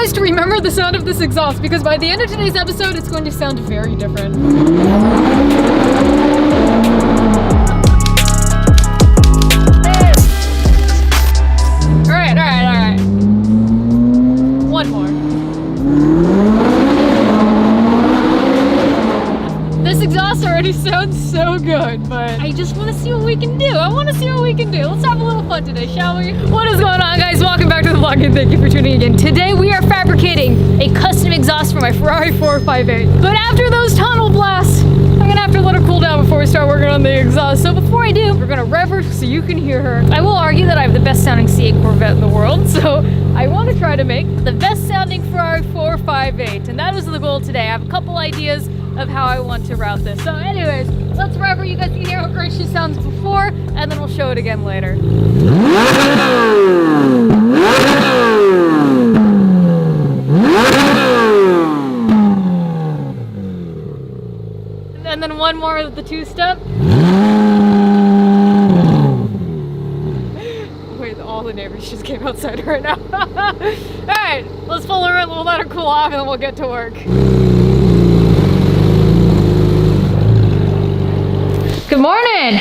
guys to remember the sound of this exhaust because by the end of today's episode, it's going to sound very different. All right. One more. This exhaust already sounds so good, but I just want to see what we can do. Let's have a little fun today, shall we? What is going on, guys? Welcome back to the vlog and thank you for tuning in. Today we are fabricating a custom exhaust for my Ferrari 458. But after those tunnel blasts, I'm gonna have to let her cool down before we start working on the exhaust. So before I do, we're gonna rev her so you can hear her. I will argue that I have the best sounding C8 Corvette in the world, so I want to try to make the best sounding Ferrari 458, and that is the goal today. I have a couple ideas of how I want to route this. So anyways, let's rev her. You guys can hear how great she sounds before, and then we'll show it again later. And then one more with the two-step. Wait, all the neighbors just came outside right now. Alright, let's pull her in, we'll let her cool off, and then we'll get to work. Good morning!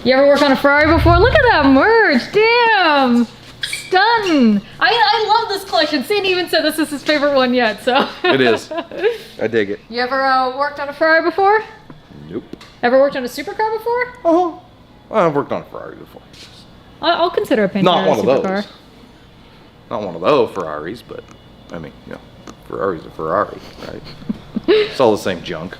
You ever work on a Ferrari before? Look at that merch! Damn! Stunning! I love this collection. Sandy even said this is his favorite one yet, so. It is. I dig it. You ever worked on a Ferrari before? Nope. Ever worked on a supercar before? Oh. Well, I've worked on a Ferrari before. I'll consider a painter Not a one of supercar. those. Not one of those Ferraris, but I mean, you know, Ferrari's a Ferrari, right? It's all the same junk.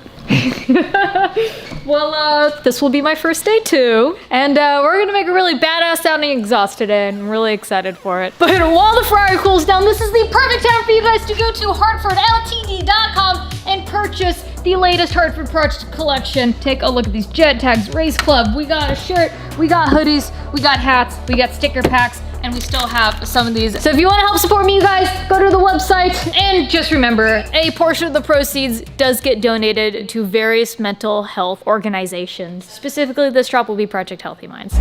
Well, this will be my first day too, and we're gonna make a really badass sounding exhaust today, and I'm really excited for it. But while the Ferrari cools down, this is the perfect time for you guys to go to HartfordLTD.com and purchase the latest Hartford project collection. Take a look at these jet tags, Race Club. We got a shirt, we got hoodies, we got hats, we got sticker packs, and we still have some of these. So if you want to help support me, you guys, go to the website. And just remember, a portion of the proceeds does get donated to various mental health organizations. Specifically, this drop will be Project Healthy Minds.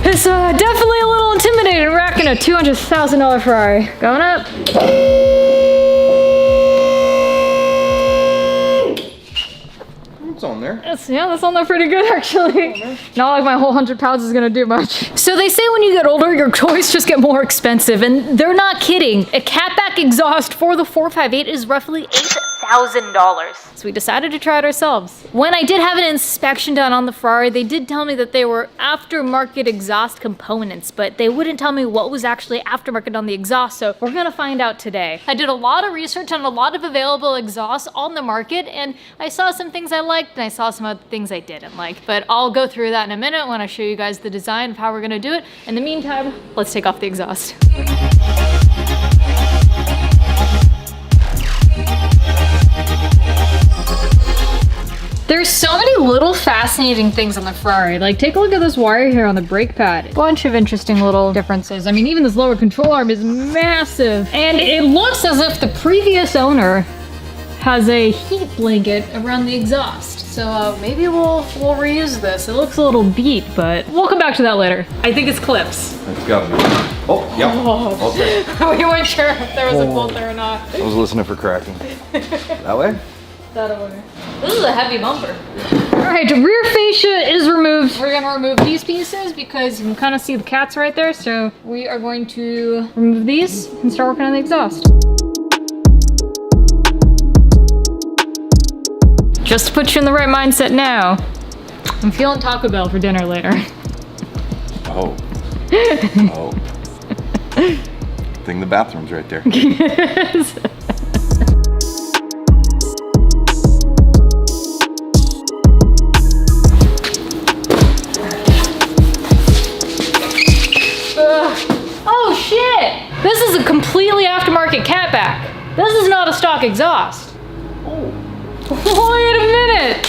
It's definitely a little intimidating racking a $200,000 Ferrari. Going up. It's on there. That's on there pretty good actually. Not like my whole 100 pounds is gonna do much. So they say when you get older, your toys just get more expensive, and they're not kidding. A catback exhaust for the 458 is roughly $8,000. So we decided to try it ourselves. When I did have an inspection done on the Ferrari, they did tell me that they were aftermarket exhaust components, but they wouldn't tell me what was actually aftermarket on the exhaust, so we're gonna find out today. I did a lot of research on a lot of available exhausts on the market, and I saw some things I liked and I saw some other things I didn't like, but I'll go through that in a minute when I show you guys the design of how we're gonna do it. In the meantime, let's take off the exhaust. There's so many little fascinating things on the Ferrari. Like, take a look at this wire here on the brake pad. Bunch of interesting little differences. I mean, even this lower control arm is massive. And it looks as if the previous owner has a heat blanket around the exhaust. So maybe we'll reuse this. It looks a little beat, but we'll come back to that later. I think it's clips. It's got to be. Oh, yeah. Oh. Okay. We weren't sure if there was a bolt there or not. I was listening for cracking. That way? That way. This is a heavy bumper. All right, the rear fascia is removed. We're gonna remove these pieces because you can kind of see the cats right there. So we are going to remove these and start working on the exhaust. Just to put you in the right mindset now, I'm feeling Taco Bell for dinner later. Oh. Oh. I think the bathroom's right there. Yes. Oh shit! This is a completely aftermarket catback. This is not a stock exhaust. Oh. Wait a minute!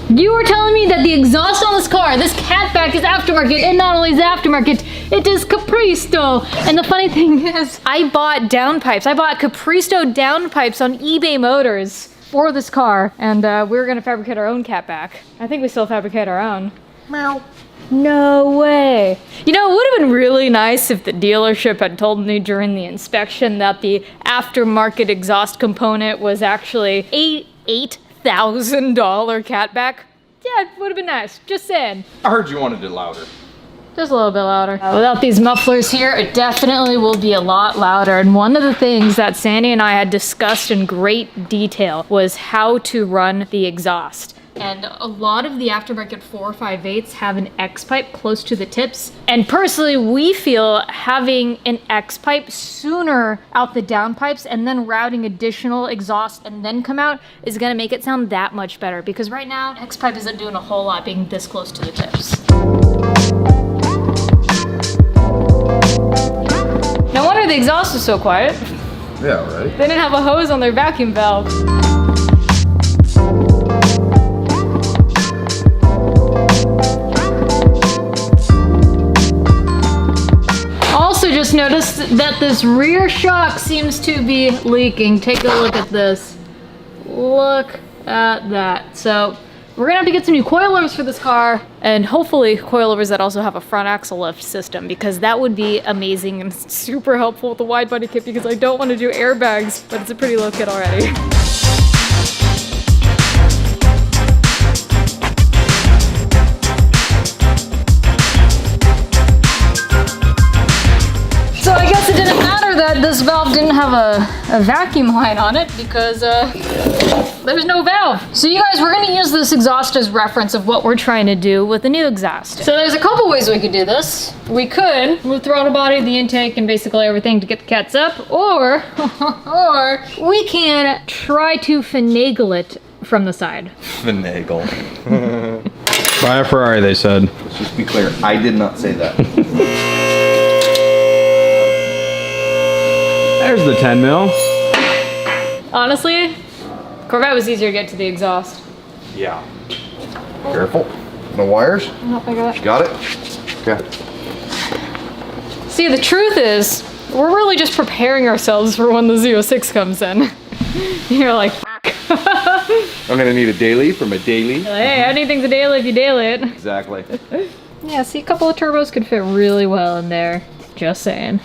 You were telling me that the exhaust on this car, this catback, is aftermarket, and not only is it aftermarket, it is Capristo. And the funny thing is, I bought downpipes. I bought Capristo downpipes on eBay Motors for this car, and we were gonna fabricate our own catback. I think we still fabricate our own. Meow. No way. You know, it would have been really nice if the dealership had told me during the inspection that the aftermarket exhaust component was actually $8,000 catback. Yeah, it would have been nice. Just saying. I heard you wanted it louder. Just a little bit louder. Without these mufflers here, it definitely will be a lot louder. And one of the things that Sandy and I had discussed in great detail was how to run the exhaust. And a lot of the aftermarket 458s have an X-pipe close to the tips. And personally, we feel having an X-pipe sooner out the downpipes and then routing additional exhaust and then come out is gonna make it sound that much better. Because right now, X-pipe isn't doing a whole lot being this close to the tips. No wonder the exhaust was so quiet. Yeah, right. They didn't have a hose on their vacuum valve. Also just noticed that this rear shock seems to be leaking. Take a look at this. Look at that. So we're gonna have to get some new coilovers for this car, and hopefully coilovers that also have a front axle lift system, because that would be amazing and super helpful with the wide body kit, because I don't want to do airbags, but it's a pretty low kit already. So I guess it didn't matter that this valve didn't have a vacuum line on it, because there's no valve. So you guys, we're gonna use this exhaust as reference of what we're trying to do with the new exhaust. So there's a couple ways we could do this. We could move throttle body, the intake, and basically everything to get the cats up, or we can try to finagle it from the side. Finagle. Buy a Ferrari, they said. Let's just be clear, I did not say that. There's the 10 mil. Honestly, Corvette was easier to get to the exhaust. Yeah. Careful. No wires? Oh, I got it. Got it? Okay. See, the truth is, we're really just preparing ourselves for when the Z06 comes in. You're like, I'm gonna need a daily from a daily. hey, anything's a daily if you daily it. Exactly. Yeah, see, a couple of turbos could fit really well in there. Just saying.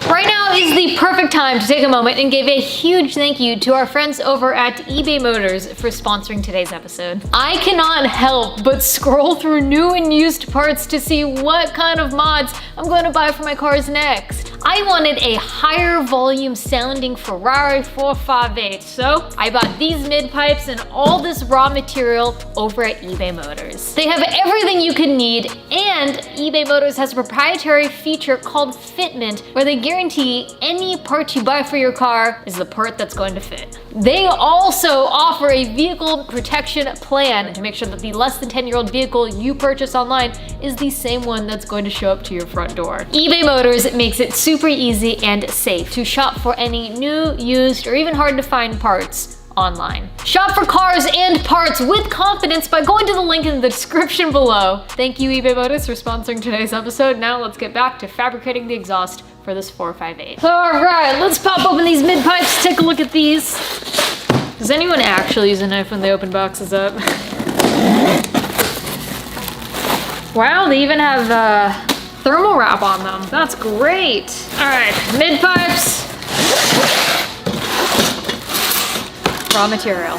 Right now is the perfect time to take a moment and give a huge thank you to our friends over at eBay Motors for sponsoring today's episode. I cannot help but scroll through new and used parts to see what kind of mods I'm going to buy for my cars next. I wanted a higher volume sounding Ferrari 458, so I bought these mid pipes and all this raw material over at eBay Motors. They have everything you could need, and eBay Motors has a proprietary feature called Fitment, where they guarantee any part you buy for your car is the part that's going to fit. They also offer a vehicle protection plan to make sure that the less than 10-year-old vehicle you purchase online is the same one that's going to show up to your front door. eBay Motors makes it super easy and safe to shop for any new, used, or even hard to find parts online. Shop for cars and parts with confidence by going to the link in the description below. Thank you, eBay Motors, for sponsoring today's episode. Now let's get back to fabricating the exhaust for this 458. All right, let's pop open these mid pipes, take a look at these. Does anyone actually use a knife when they open boxes up? Wow, they even have thermal wrap on them. That's great. All right, mid pipes. Raw material.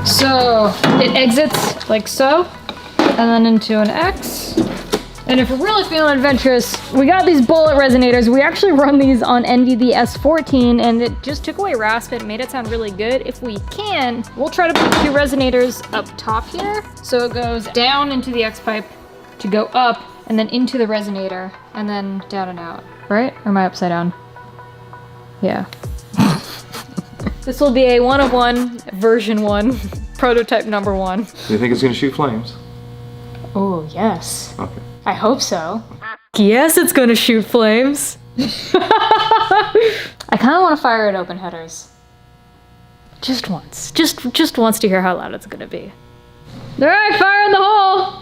So it exits like so, and then into an X. And if we're really feeling adventurous, we got these bullet resonators. We actually run these on NVD S14, and it just took away rasp and made it sound really good. If we can, we'll try to put 2 resonators up top here. So it goes down into the X pipe to go up, and then into the resonator, and then down and out. Right? Or am I upside down? Yeah. This will be a 1 of 1, version 1, prototype number 1. Do you think it's gonna shoot flames? Oh, yes. Okay. I hope so. Yes, it's gonna shoot flames. I kind of want to fire at open headers. Just once. Just once to hear how loud it's gonna be. All right, fire in the hole.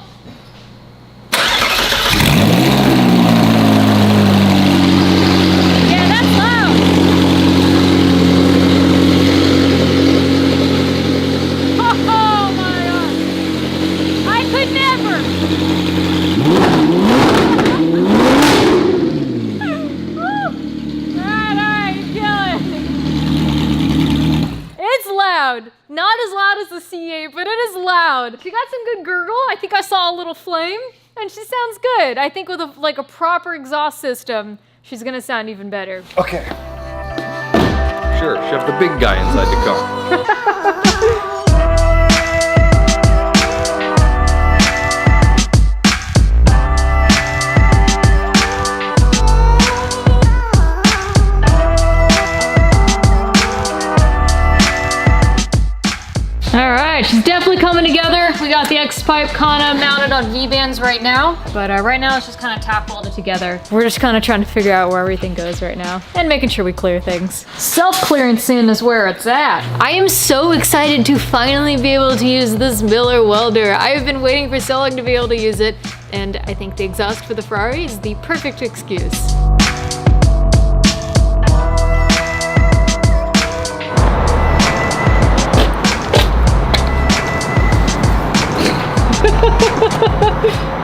Yeah, that's loud. Oh my God. I could never. Alright, kill it. It's loud. Not as loud as the C8, but it is loud. She got some good gurgle. I think I saw a little flame, and she sounds good. I think with a proper exhaust system, she's gonna sound even better. Okay. Sure, shove the big guy inside the car. All right, she's definitely coming together. We got the X-pipe kind of mounted on V-bands right now, but right now it's just kind of tack welded together. We're just kind of trying to figure out where everything goes right now and making sure we clear things. Self-clearancing is where it's at. I am so excited to finally be able to use this Miller welder. I have been waiting for so long to be able to use it, and I think the exhaust for the Ferrari is the perfect excuse.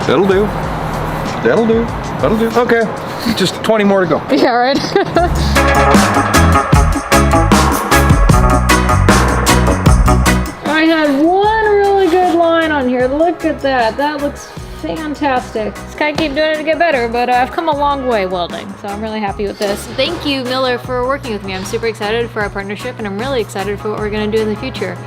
That'll do. That'll do. That'll do. Okay. Just 20 more to go. Yeah, right. I had one really good line on here. Look at that. That looks fantastic. Just gotta keep doing it to get better, but I've come a long way welding, so I'm really happy with this. Thank you, Miller, for working with me. I'm super excited for our partnership, and I'm really excited for what we're gonna do in the future.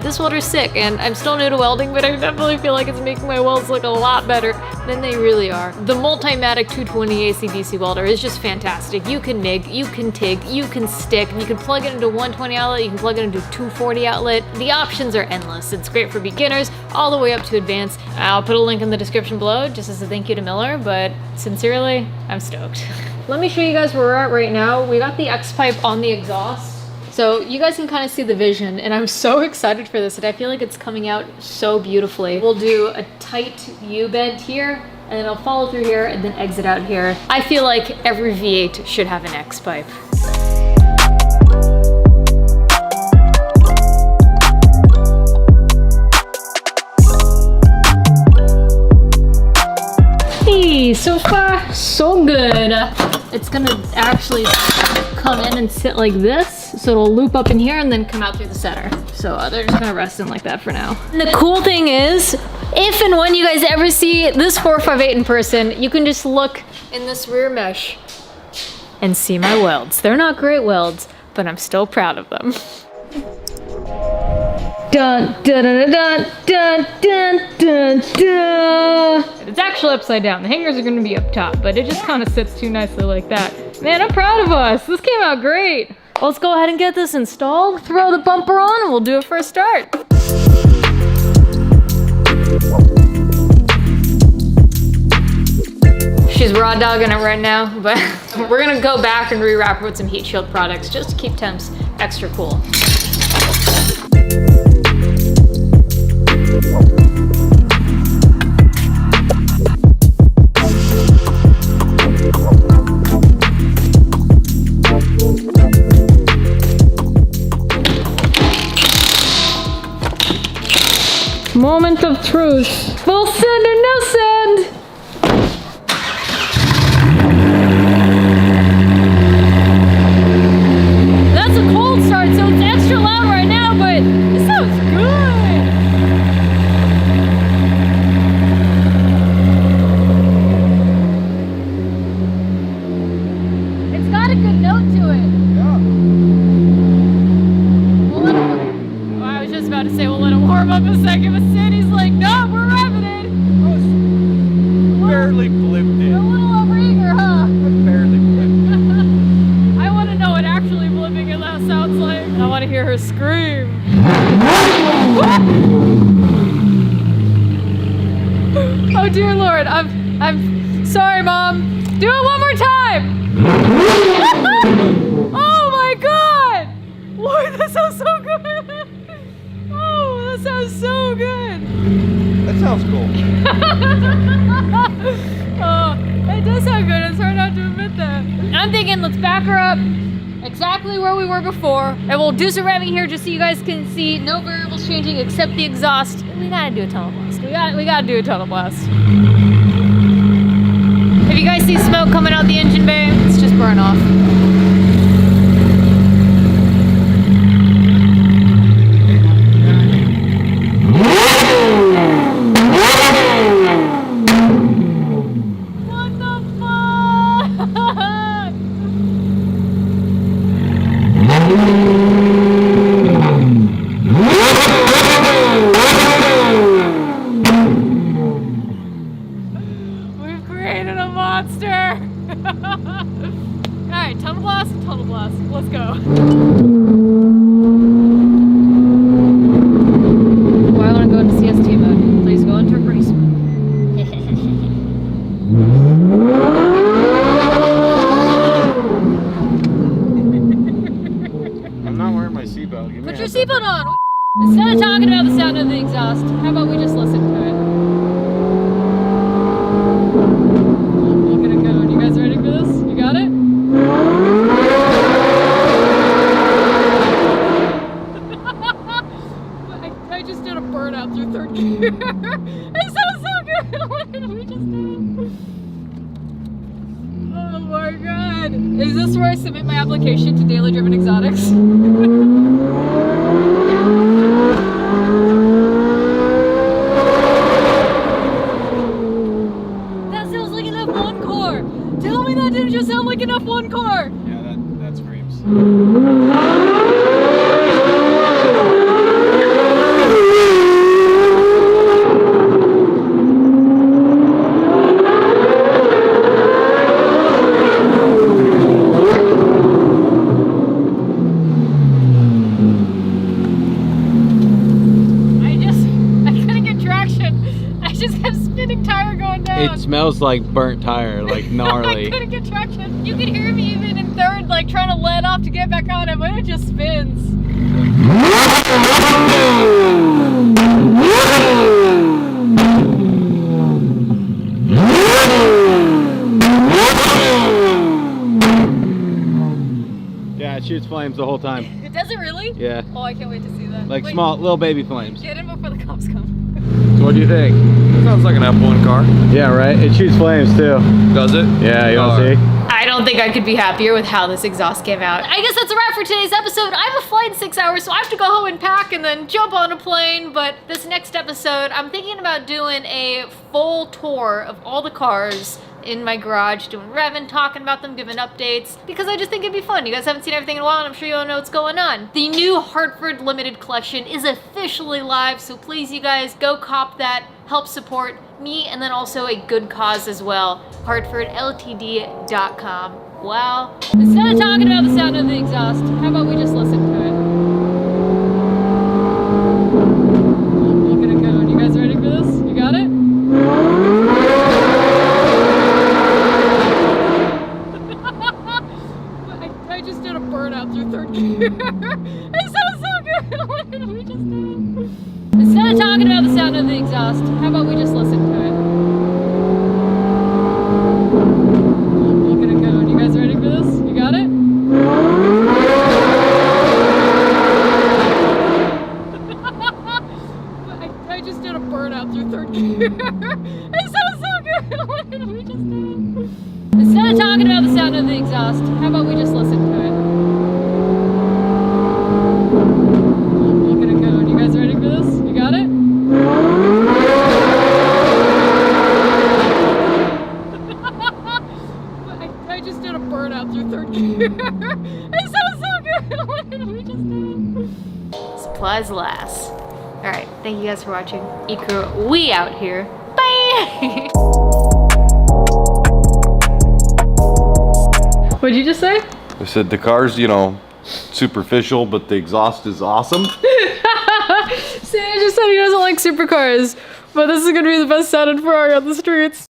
This welder's sick, and I'm still new to welding, but I definitely feel like it's making my welds look a lot better than they really are. The Multimatic 220 AC/DC welder is just fantastic. You can MIG, you can TIG, you can stick, you can plug it into 120 outlet, you can plug it into 240 outlet. The options are endless. It's great for beginners, all the way up to advanced. I'll put a link in the description below just as a thank you to Miller, but sincerely, I'm stoked. Let me show you guys where we're at right now. We got the X-pipe on the exhaust, so you guys can kind of see the vision, and I'm so excited for this, and I feel like it's coming out so beautifully. We'll do a tight U-bend here, and then I'll follow through here and then exit out here. I feel like every V8 should have an X-pipe. So far, so good. It's gonna actually come in and sit like this, so it'll loop up in here and then come out through the center. So they're just gonna rest in like that for now. And the cool thing is, if and when you guys ever see this 458 in person, you can just look in this rear mesh and see my welds. They're not great welds, but I'm still proud of them. Dun dun dun dun dun dun dun dun. It's actually upside down. The hangers are gonna be up top, but it just kind of sits too nicely like that. Man, I'm proud of us. This came out great. Let's go ahead and get this installed, throw the bumper on, and we'll do a first start. She's raw dogging it right now, but we're gonna go back and rewrap her with some heat shield products just to keep temps extra cool. Moment of truth. Full send or no send? That's a cold start, so it's extra loud right now, but it sounds good. It's got a good note to it. I was just about to say we'll let it warm up a second, but Sandy's like, no, we're revving it. Barely blipped A it. little overeager, huh? Barely blipped I want to know what actually blipping it sounds like. I want to hear her scream. Oh dear Lord, I'm sorry, Mom. Do it one more time. Oh Oh, that sounds so good. Oh, that sounds so good. That sounds cool. Oh, it does sound good. It's hard not to admit that. I'm thinking let's back her up exactly where we were before, and we'll do some revving here just so you guys can see no variables changing except the exhaust. We gotta do a tunnel blast. We gotta do a tunnel blast. If you guys see smoke coming out the engine bay, it's just burn off. What the fuck? We've created a monster. Alright, tunnel blast, tunnel blast. Let's go. Well, I want to go into CST mode. Please go into race mode. I'm not wearing my seatbelt. Put your seatbelt on. Instead of talking about the sound of the exhaust, how about we just listen to it? Look at it go. You guys ready for this? You got it? I just did a burnout through third gear. It sounds so good. What did we just do? Oh my god. Is this where I submit my application to Daily Driven Exotics? That sounds like an F1 car. Tell me that didn't just sound like an F1 car. Yeah, that screams. I couldn't get traction. I just kept spinning tire going down. It smells like burnt tire, like I gnarly. couldn't get traction. You can hear me even in third, like trying to let off to get back on it, but it just spins. Yeah, it shoots flames the whole time. It doesn't really? Yeah, Oh, I can't wait to see that. like Wait, small, little baby flames. Get in before the cops come. So what do you think? Sounds like an F1 car. Yeah, right? It shoots flames too. Does it? Yeah, you want to see? I don't think I could be happier with how this exhaust came out. I guess that's a wrap for today's episode. I have a flight in 6 hours, so I have to go home and pack and then jump on a plane. But this next episode, I'm thinking about doing a full tour of all the cars in my garage, doing revving, talking about them, giving updates, because I just think it'd be fun. You guys haven't seen everything in a while, and I'm sure you all know what's going on. The new Hartford limited collection is officially live, so please, you guys, go cop that. Help support me, and then also a good cause as well. HartfordLTD.com. Wow. Instead of talking about the sound of the exhaust, how about we just listen to it? Look at it go. You guys ready for this? You got it? I just did a burnout through third gear. It sounds so good. What did we just do? Instead of talking about the sound of the exhaust, how about we just listen to it? Look at it go. You guys ready for this? You got it? I just did a burnout through third gear. It sounds so good. What did we just do? Instead of talking about the sound of the exhaust, how about we just listen to it? Look at it go. You guys ready for this? You got it? I just did a burnout through third gear. It sounds so good. What did we just do? Supplies last. Alright, thank you guys for watching. Ikra, we out here. Bye! What'd you just say? I said the car's, you know, superficial, but the exhaust is awesome. Sam just said he doesn't like supercars, but this is gonna be the best sounding Ferrari on the streets.